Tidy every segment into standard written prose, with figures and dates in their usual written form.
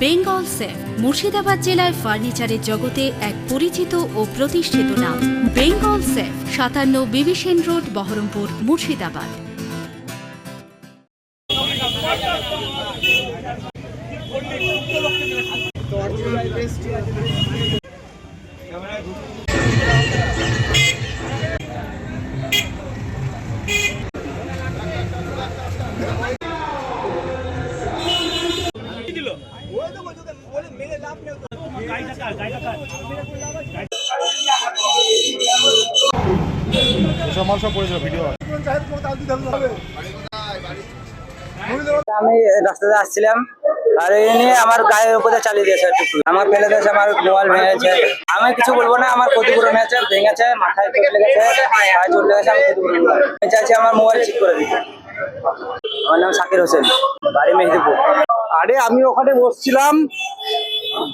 Bengal safe Murshidabad জেলায় ফার্নিচারের জগতে এক পরিচিত ও প্রতিষ্ঠিত নাম। বেঙ্গল সেফ ৫৭ বিবি সেন রোড, বহরমপুর, মুর্শিদাবাদ। আমি রাস্তাতে আসছিলাম আর এই নিয়ে আমার গায়ের উপরে চালিয়ে দিয়েছে, আমার ফেলে দিয়েছে, আমার মোবাইল ভেঙেছে। আমি কিছু বলবো না, আমার ক্ষতিপূরণ হয়েছে, ভেঙেছে, মাথায় চোট লেগেছে, পায়ে চোট লেগেছে, আমি ক্ষতিপূরণ আমি চাইছি আমার মোবাইল ঠিক করে দিতে। আমার নাম শাকির হোসেন, বাড়ি মেহেদিপুর। আরে আমি ওখানে বসছিলাম,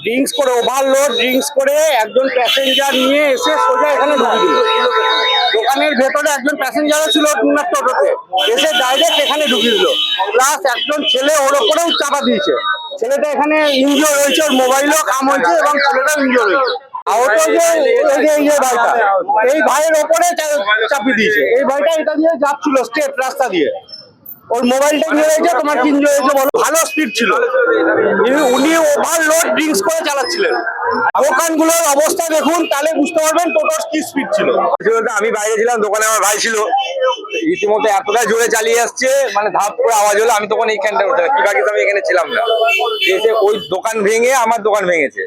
ড্রিঙ্কস করে, ওভারলোড ড্রিঙ্কস করে একজন প্যাসেঞ্জার নিয়ে এসে সোজা এখানে ঢুকে দিল। দোকানের ভেতরে একজন প্যাসেঞ্জারও ছিল টুনার টোটোতে, এসে ডাইরেক্ট এখানে ঢুকে দিল। প্লাস একজন ছেলে ওর ওপরেও চাপা দিয়েছে। ছেলেটা এখানে ইনজিওর হয়েছে, ওর মোবাইলও কাম হয়েছে এবং ছেলেটাও ইনজিওর হয়েছে। আহত যে এই ভাইটা, এই ভাইয়ের ওপরে চাপিয়ে দিয়েছে। এই ভাইটা এটা দিয়ে যাচ্ছিল স্টেট রাস্তা দিয়ে, ওর মোবাইলটা নিয়ে রয়েছে। তোমার কি ইনজয় হয়েছে বলো? ভালো স্পিড ছিল, উনি ওভারলোড ড্রিঙ্কস করে চালাচ্ছিলেন। দোকানগুলোর অবস্থা দেখুন, তাহলে বুঝতে পারবেন টোটোর কি স্পিড ছিল। আমি বাইরে ছিলাম, দোকানে আমার ভাই ছিল, রীতিমতো এতটা জোরে চালিয়ে আসছে, মানে ধাপ করে আওয়াজ হলো। আমি তখন এইখানটা উঠে কি বাকি আমি এখানে ছিলাম না, এসে ওই দোকান ভেঙে আমার দোকান ভেঙেছে।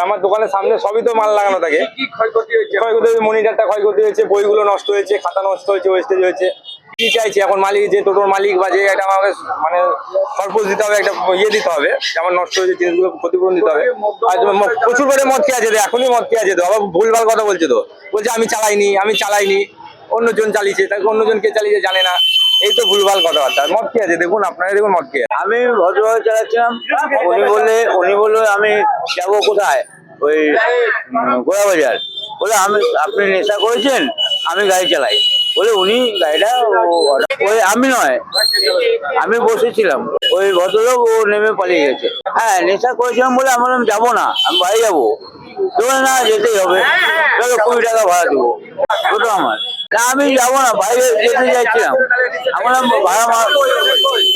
আমার দোকানের সামনে সবই তো মাল লাগানো থাকে। ক্ষয়ক্ষতি হয়েছে, মনিটরটা ক্ষয়ক্ষতি হয়েছে, বইগুলো নষ্ট হয়েছে, খাতা নষ্ট হয়েছে, ওয়েস্টেজ হয়েছে। কি চাইছি এখন মালিক, যে টোটোর মালিক বা যে একটা আমাকে মানে খরচ দিতে হবে, একটা ইয়ে দিতে হবে, যেমন নষ্ট হয়েছে জিনিসগুলো ক্ষতিপূরণ দিতে হবে। আর প্রচুর করে মদ খেয়ে যেত, এখনই মদ খেয়ে যেত, আবার ভুলভাল কথা বলছে। তো বলছে আমি চালাইনি, অন্যজন চালিয়েছে, তাকে অন্যজন কে চালিয়েছে জানে না, এই তো ভুলভাল কথাবার্তা। মদ খেয়ে আছে, দেখুন আপনারা দেখুন মদ খেয়ে। আমি ভদ্রভাবে চালাচ্ছিলাম, উনি বললো আমি যাবো কোথায়, ওই গোড়া বাজার। বলে আপনি নেশা করেছেন, আমি গাড়ি চালাই। বলে উনি গাড়িটা ওই আমি নয়, আমি বসেছিলাম, ওই ভদ্রলোক ও নেমে পালিয়ে গেছে। হ্যাঁ, নেশা করেছিলাম বলে আমি বললাম যাবো না, আমি বাড়ি যাবো। তোমার না যেতেই হবে, 20 টাকা ভাড়া দেবো, ওটা আমার না, আমি যাবো না, বাইরে যেতে চাইছিলাম।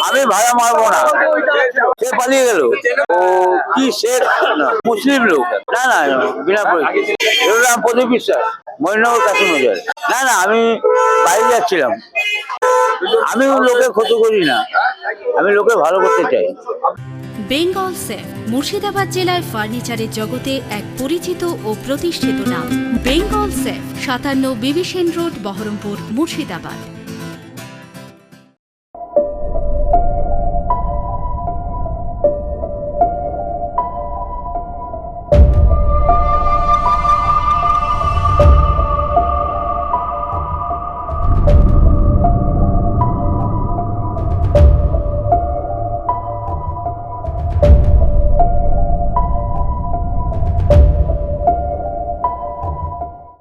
আমি ভাড়া মারবো না। সে পালিয়ে গেল। ও কি শেখ মুসলিম লোক, না না বিনা পরিচয়, প্রদীপ বিশ্বাস, মহিনগর কাশিমবাজার। না আমি বাইরে যাচ্ছিলাম। আমি লোকের ক্ষতি করি না, আমি লোকের ভালো করতে চাই। বেঙ্গল সেফ মুর্শিদাবাদ জেলায় ফার্নিচারের জগতে এক পরিচিত ও প্রতিষ্ঠিত নাম। বেঙ্গল সেফ ৫৭ বিবি সেন রোড, বহরমপুর, মুর্শিদাবাদ।